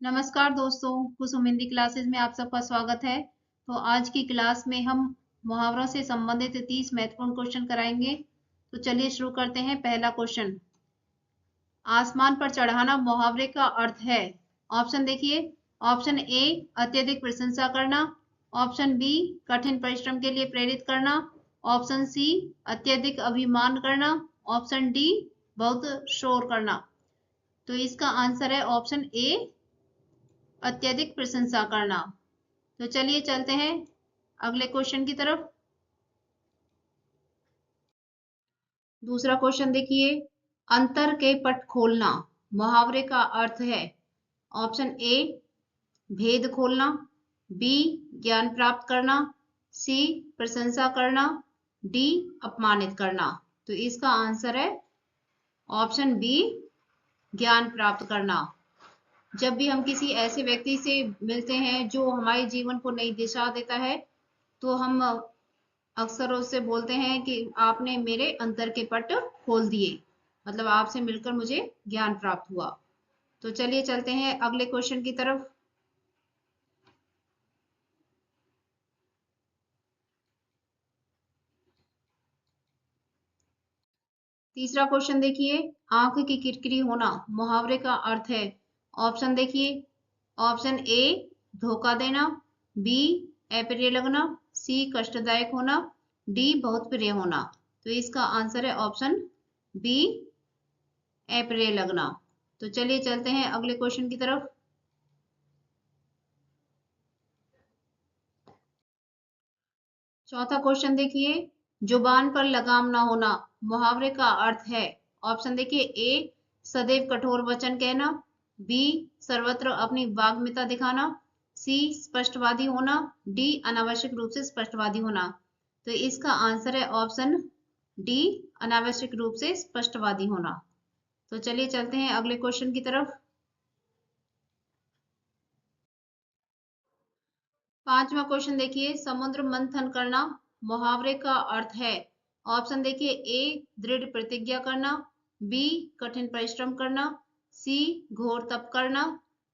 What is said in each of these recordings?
नमस्कार दोस्तों, कुसुम हिंदी क्लासेस में आप सबका स्वागत है। तो आज की क्लास में हम मुहावरों से संबंधित 30 महत्वपूर्ण क्वेश्चन कराएंगे। तो चलिए शुरू करते हैं। पहला क्वेश्चन, आसमान पर चढ़ाना मुहावरे का अर्थ है। ऑप्शन देखिए। ऑप्शन ए, अत्यधिक प्रशंसा करना। ऑप्शन बी, कठिन परिश्रम के लिए प्रेरित करना। ऑप्शन सी, अत्यधिक अभिमान करना। ऑप्शन डी, बहुत शोर करना। तो इसका आंसर है ऑप्शन ए, अत्यधिक प्रशंसा करना। तो चलिए चलते हैं अगले क्वेश्चन की तरफ। दूसरा क्वेश्चन देखिए, अंतर के पट खोलना मुहावरे का अर्थ है। ऑप्शन ए, भेद खोलना। बी, ज्ञान प्राप्त करना। सी, प्रशंसा करना। डी, अपमानित करना। तो इसका आंसर है ऑप्शन बी, ज्ञान प्राप्त करना। जब भी हम किसी ऐसे व्यक्ति से मिलते हैं जो हमारे जीवन को नई दिशा देता है, तो हम अक्सर उससे बोलते हैं कि आपने मेरे अंतर के पट खोल दिए, मतलब आपसे मिलकर मुझे ज्ञान प्राप्त हुआ। तो चलिए चलते हैं अगले क्वेश्चन की तरफ। तीसरा क्वेश्चन देखिए, आंख की किरकिरी होना मुहावरे का अर्थ है। ऑप्शन देखिए। ऑप्शन ए, धोखा देना। बी, अप्रिय लगना। सी, कष्टदायक होना। डी, बहुत प्रिय होना। तो इसका आंसर है ऑप्शन बी, अप्रिय लगना। तो चलिए चलते हैं अगले क्वेश्चन की तरफ। चौथा क्वेश्चन देखिए, जुबान पर लगाम ना होना मुहावरे का अर्थ है। ऑप्शन देखिए। ए, सदैव कठोर वचन कहना। बी, सर्वत्र अपनी वाग्मिता दिखाना। सी, स्पष्टवादी होना। डी, अनावश्यक रूप से स्पष्टवादी होना। तो इसका आंसर है ऑप्शन डी, अनावश्यक रूप से स्पष्टवादी होना। तो चलिए चलते हैं अगले क्वेश्चन की तरफ। पांचवा क्वेश्चन देखिए, समुद्र मंथन करना मुहावरे का अर्थ है। ऑप्शन देखिए। ए, दृढ़ प्रतिज्ञा करना। बी, कठिन परिश्रम करना। सी, घोर तप करना।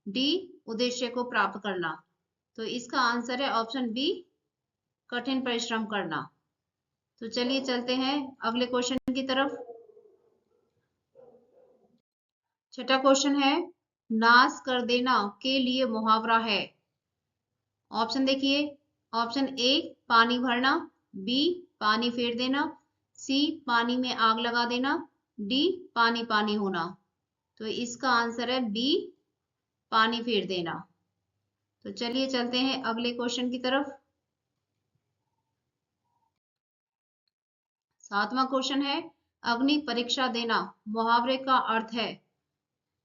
डी, उद्देश्य को प्राप्त करना। तो इसका आंसर है ऑप्शन बी, कठिन परिश्रम करना। तो चलिए चलते हैं अगले क्वेश्चन की तरफ। छठा क्वेश्चन है, नाश कर देना के लिए मुहावरा है। ऑप्शन देखिए। ऑप्शन ए, पानी भरना। बी, पानी फेर देना। सी, पानी में आग लगा देना। डी, पानी पानी होना। तो इसका आंसर है बी, पानी फेर देना। तो चलिए चलते हैं अगले क्वेश्चन की तरफ। सातवां क्वेश्चन है, अग्नि परीक्षा देना मुहावरे का अर्थ है।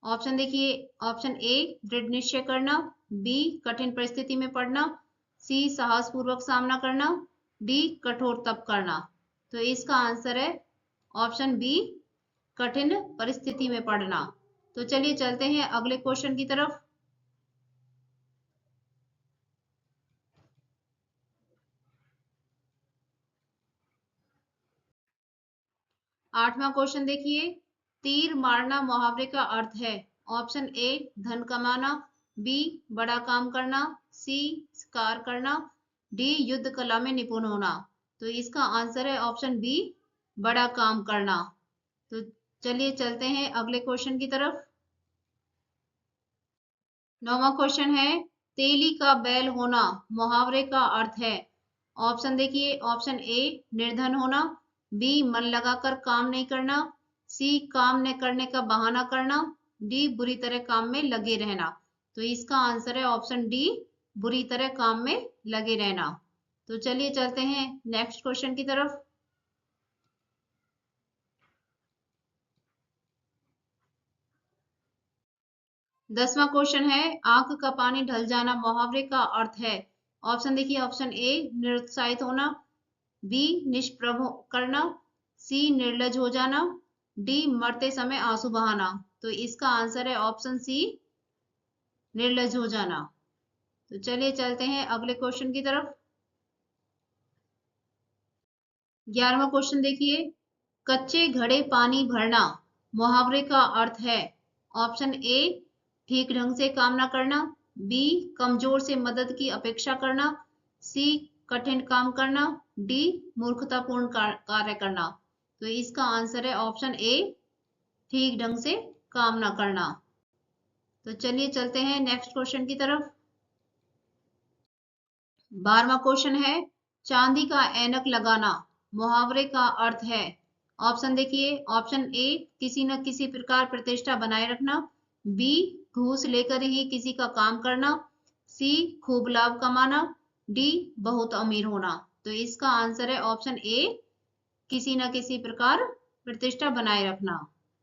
ऑप्शन देखिए। ऑप्शन ए, दृढ़ निश्चय करना। बी, कठिन परिस्थिति में पड़ना। सी, साहस पूर्वक सामना करना। डी, कठोर तप करना। तो इसका आंसर है ऑप्शन बी, कठिन परिस्थिति में पड़ना। तो चलिए चलते हैं अगले क्वेश्चन की तरफ। आठवां क्वेश्चन देखिए, तीर मारना मुहावरे का अर्थ है। ऑप्शन ए, धन कमाना। बी, बड़ा काम करना। सी, शिकार करना। डी, युद्ध कला में निपुण होना। तो इसका आंसर है ऑप्शन बी, बड़ा काम करना। तो चलिए चलते हैं अगले क्वेश्चन की तरफ। नौवां क्वेश्चन है, तेली का बैल होना मुहावरे का अर्थ है। ऑप्शन देखिए। ऑप्शन ए, निर्धन होना। बी, मन लगाकर काम नहीं करना। सी, काम न करने का बहाना करना। डी, बुरी तरह काम में लगे रहना। तो इसका आंसर है ऑप्शन डी, बुरी तरह काम में लगे रहना। तो चलिए चलते हैं नेक्स्ट क्वेश्चन की तरफ। 10वां क्वेश्चन है, आंख का पानी ढल जाना मुहावरे का अर्थ है। ऑप्शन देखिए। ऑप्शन ए, निरुत्साहित होना। बी, निष्प्रभ करना। सी, निर्लज हो जाना। डी, मरते समय आंसू बहाना। तो इसका आंसर है ऑप्शन सी, निर्लज हो जाना। तो चलिए चलते हैं अगले क्वेश्चन की तरफ। 11वां क्वेश्चन देखिए, कच्चे घड़े पानी भरना मुहावरे का अर्थ है। ऑप्शन ए, ठीक ढंग से काम न करना, बी कमजोर से मदद की अपेक्षा करना, सी कठिन काम करना, डी मूर्खतापूर्ण कार्य करना। तो इसका आंसर है ऑप्शन ए, ठीक ढंग से काम न करना। तो चलिए चलते हैं नेक्स्ट क्वेश्चन की तरफ। 12वां क्वेश्चन है, चांदी का ऐनक लगाना मुहावरे का अर्थ है। ऑप्शन देखिए, ऑप्शन ए किसी न किसी प्रकार प्रतिष्ठा बनाए रखना, बी घूस लेकर ही किसी का काम करना, सी खूब लाभ कमाना, डी बहुत अमीर होना। तो इसका आंसर है ऑप्शन ए, किसी न किसी प्रकार प्रतिष्ठा बनाए रखना।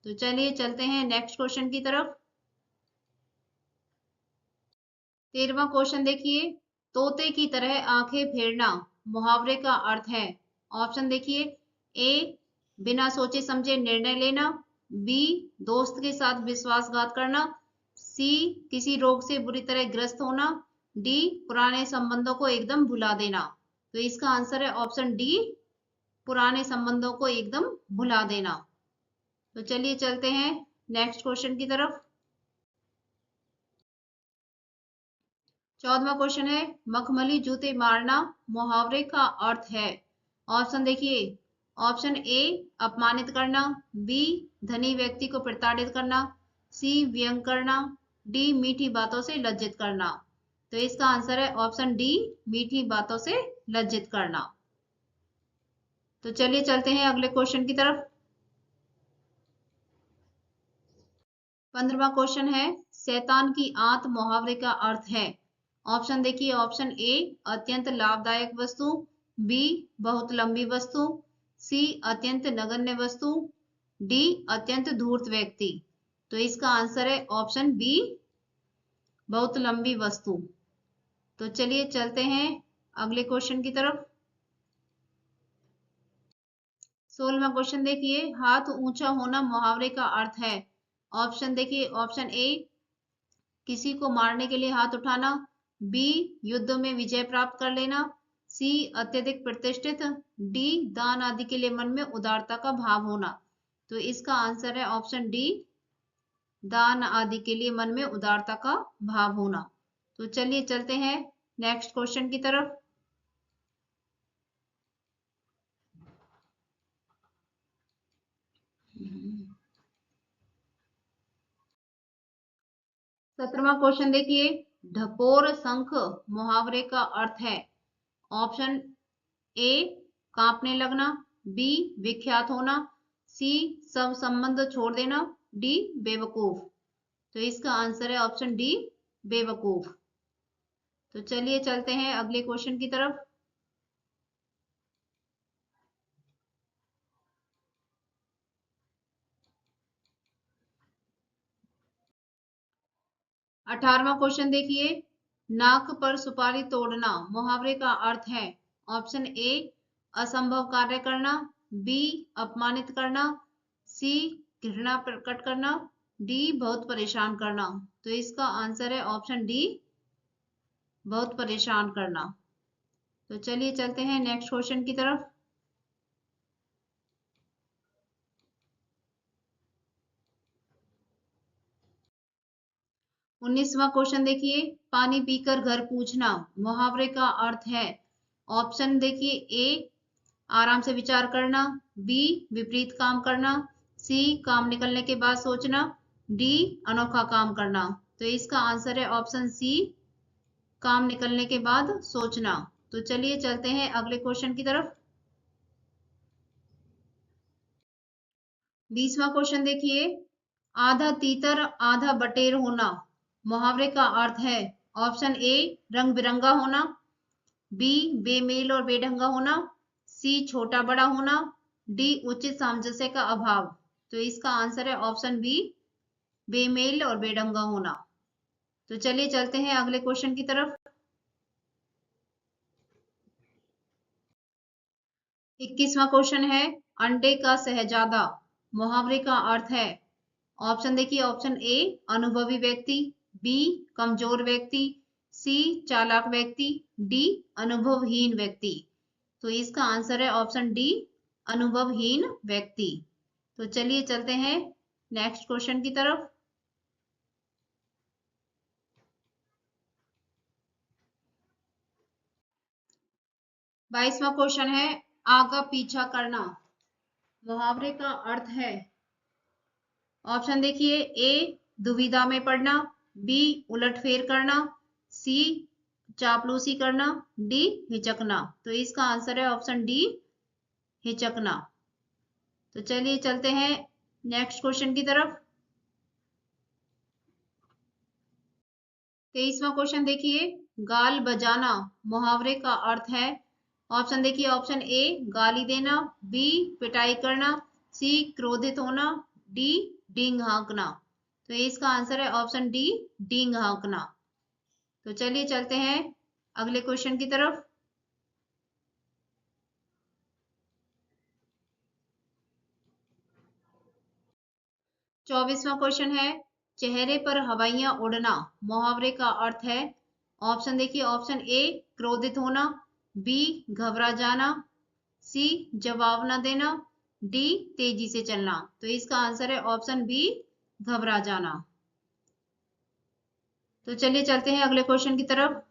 तो चलिए चलते हैं नेक्स्ट क्वेश्चन की तरफ। 13वां क्वेश्चन देखिए, तोते की तरह आंखें फेरना मुहावरे का अर्थ है। ऑप्शन देखिए, ए बिना सोचे समझे निर्णय लेना, बी दोस्त के साथ विश्वासघात करना, सी किसी रोग से बुरी तरह ग्रस्त होना, डी पुराने संबंधों को एकदम भुला देना। तो इसका आंसर है ऑप्शन डी, पुराने संबंधों को एकदम भुला देना। तो चलिए चलते हैं नेक्स्ट क्वेश्चन की तरफ। 14वां क्वेश्चन है, मखमली जूते मारना मुहावरे का अर्थ है। ऑप्शन देखिए, ऑप्शन ए अपमानित करना, बी धनी व्यक्ति को प्रताड़ित करना, सी व्यंग करना, डी मीठी बातों से लज्जित करना। तो इसका आंसर है ऑप्शन डी, मीठी बातों से लज्जित करना। तो चलिए चलते हैं अगले क्वेश्चन की तरफ। 15वां क्वेश्चन है, शैतान की आंत मुहावरे का अर्थ है। ऑप्शन देखिए, ऑप्शन ए अत्यंत लाभदायक वस्तु, बी बहुत लंबी वस्तु, सी अत्यंत नगण्य वस्तु, डी अत्यंत धूर्त व्यक्ति। तो इसका आंसर है ऑप्शन बी, बहुत लंबी वस्तु। तो चलिए चलते हैं अगले क्वेश्चन की तरफ। 16वां क्वेश्चन देखिए, हाथ ऊंचा होना मुहावरे का अर्थ है। ऑप्शन देखिए, ऑप्शन ए किसी को मारने के लिए हाथ उठाना, बी युद्ध में विजय प्राप्त कर लेना, सी अत्यधिक प्रतिष्ठित, डी दान आदि के लिए मन में उदारता का भाव होना। तो इसका आंसर है ऑप्शन डी, दान आदि के लिए मन में उदारता का भाव होना। तो चलिए चलते हैं नेक्स्ट क्वेश्चन की तरफ। सत्रहवां क्वेश्चन देखिए, ढकोर शंख मुहावरे का अर्थ है। ऑप्शन ए कांपने लगना, बी विख्यात होना, सी सब संबंध छोड़ देना, डी बेवकूफ। तो इसका आंसर है ऑप्शन डी, बेवकूफ। तो चलिए चलते हैं अगले क्वेश्चन की तरफ। 18वां क्वेश्चन देखिए, नाक पर सुपारी तोड़ना मुहावरे का अर्थ है। ऑप्शन ए असंभव कार्य करना, बी अपमानित करना, सी घृणा प्रकट करना, डी बहुत परेशान करना। तो इसका आंसर है ऑप्शन डी, बहुत परेशान करना। तो चलिए चलते हैं नेक्स्ट क्वेश्चन की तरफ। 19वां क्वेश्चन देखिए, पानी पीकर घर पूछना मुहावरे का अर्थ है। ऑप्शन देखिए, ए आराम से विचार करना, बी विपरीत काम करना, सी काम निकलने के बाद सोचना, डी अनोखा काम करना। तो इसका आंसर है ऑप्शन सी, काम निकलने के बाद सोचना। तो चलिए चलते हैं अगले क्वेश्चन की तरफ। 20वां क्वेश्चन देखिए, आधा तीतर आधा बटेर होना मुहावरे का अर्थ है। ऑप्शन ए रंग बिरंगा होना, बी बेमेल और बेढंगा होना, सी छोटा बड़ा होना, डी उचित सामंजस्य का अभाव। तो इसका आंसर है ऑप्शन बी, बेमेल और बेढंगा होना। तो चलिए चलते हैं अगले क्वेश्चन की तरफ। 21वां क्वेश्चन है, अंडे का शहजादा मुहावरे का अर्थ है। ऑप्शन देखिए, ऑप्शन ए अनुभवी व्यक्ति, बी कमजोर व्यक्ति, सी चालाक व्यक्ति, डी अनुभवहीन व्यक्ति। तो इसका आंसर है ऑप्शन डी, अनुभवहीन व्यक्ति। तो चलिए चलते हैं नेक्स्ट क्वेश्चन की तरफ। 22वां क्वेश्चन है आगा पीछा करना। मुहावरे का अर्थ है, ऑप्शन देखिए, ए दुविधा में पड़ना, बी उलटफेर करना, सी चापलूसी करना, डी हिचकना। तो इसका आंसर है ऑप्शन डी, हिचकना। तो चलिए चलते हैं नेक्स्ट क्वेश्चन की तरफ। 23वां क्वेश्चन देखिए, गाल बजाना मुहावरे का अर्थ है। ऑप्शन देखिए, ऑप्शन ए गाली देना, बी पिटाई करना, सी क्रोधित होना, डी डींग हाँकना। तो इसका आंसर है ऑप्शन डी, डींग हाँकना। तो चलिए चलते हैं अगले क्वेश्चन की तरफ। 24वां क्वेश्चन है, चेहरे पर हवाइयां उड़ना मुहावरे का अर्थ है। ऑप्शन देखिए, ऑप्शन ए क्रोधित होना, बी घबरा जाना, सी जवाब न देना, डी तेजी से चलना। तो इसका आंसर है ऑप्शन बी, घबरा जाना। तो चलिए चलते हैं अगले क्वेश्चन की तरफ।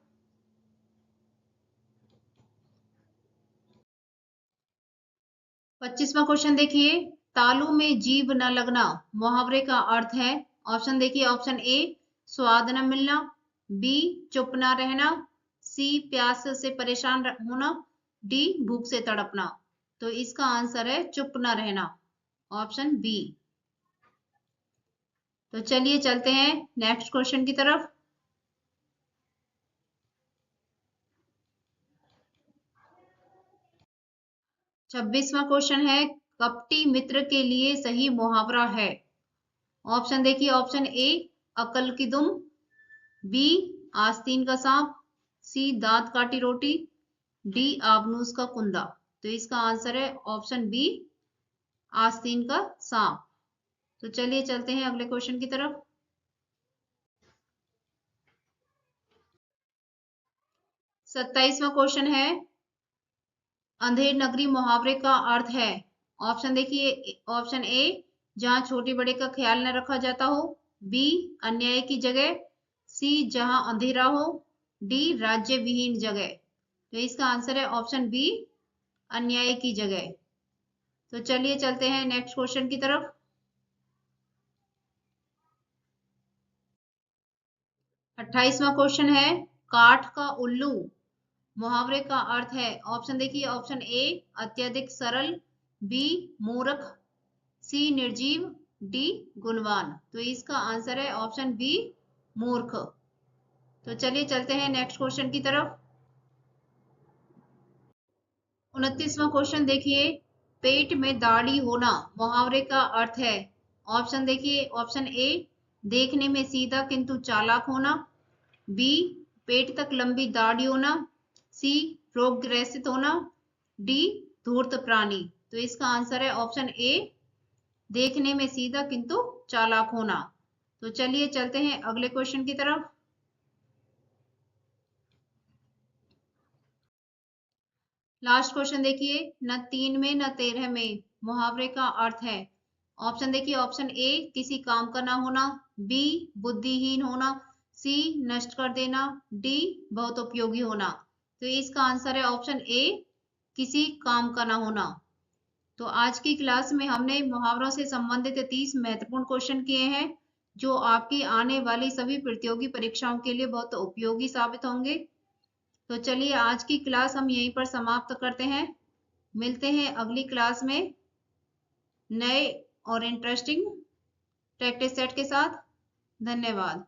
25वां क्वेश्चन देखिए, तालू में जीभ न लगना मुहावरे का अर्थ है। ऑप्शन देखिए, ऑप्शन ए स्वाद न मिलना, बी चुप न रहना, सी प्यास से परेशान होना, डी भूख से तड़पना। तो इसका आंसर है चुप न रहना, ऑप्शन बी। तो चलिए चलते हैं नेक्स्ट क्वेश्चन की तरफ। 26वां क्वेश्चन है, कपटी मित्र के लिए सही मुहावरा है। ऑप्शन देखिए, ऑप्शन ए अकल की दुम, बी आस्तीन का सांप, सी दांत काटी रोटी, डी आबनूस का कुंदा। तो इसका आंसर है ऑप्शन बी, आस्तीन का सांप। तो चलिए चलते हैं अगले क्वेश्चन की तरफ। 27वां क्वेश्चन है, अंधेर नगरी मुहावरे का अर्थ है। ऑप्शन देखिए, ऑप्शन ए जहां छोटे बड़े का ख्याल न रखा जाता हो, बी अन्याय की जगह, सी जहां अंधेरा हो, डी राज्य विहीन जगह। तो इसका आंसर है ऑप्शन बी, अन्याय की जगह। तो चलिए चलते हैं नेक्स्ट क्वेश्चन की तरफ। 28वां क्वेश्चन है, काठ का उल्लू मुहावरे का अर्थ है। ऑप्शन देखिए, ऑप्शन ए अत्यधिक सरल, बी मूर्ख, सी निर्जीव, डी गुणवान। तो इसका आंसर है ऑप्शन बी, मूर्ख। तो चलिए चलते हैं नेक्स्ट क्वेश्चन की तरफ। 29वां क्वेश्चन देखिए, पेट में दाढ़ी होना मुहावरे का अर्थ है। ऑप्शन देखिए, ऑप्शन ए देखने में सीधा किंतु चालाक होना, बी पेट तक लंबी दाढ़ी होना, सी रोगग्रसित होना, डी धूर्त प्राणी। तो इसका आंसर है ऑप्शन ए, देखने में सीधा किंतु चालाक होना। तो चलिए चलते हैं अगले क्वेश्चन की तरफ। लास्ट क्वेश्चन देखिए, न 3 में न 13 में मुहावरे का अर्थ है। ऑप्शन देखिए, ऑप्शन ए किसी काम का ना होना, बी बुद्धिहीन होना, सी नष्ट कर देना, डी बहुत उपयोगी होना। तो इसका आंसर है ऑप्शन ए, किसी काम का ना होना। तो आज की क्लास में हमने मुहावरों से संबंधित 30 महत्वपूर्ण क्वेश्चन किए हैं, जो आपकी आने वाली सभी प्रतियोगी परीक्षाओं के लिए बहुत उपयोगी साबित होंगे। तो चलिए आज की क्लास हम यहीं पर समाप्त करते हैं। मिलते हैं अगली क्लास में नए और इंटरेस्टिंग प्रैक्टिस सेट के साथ। धन्यवाद।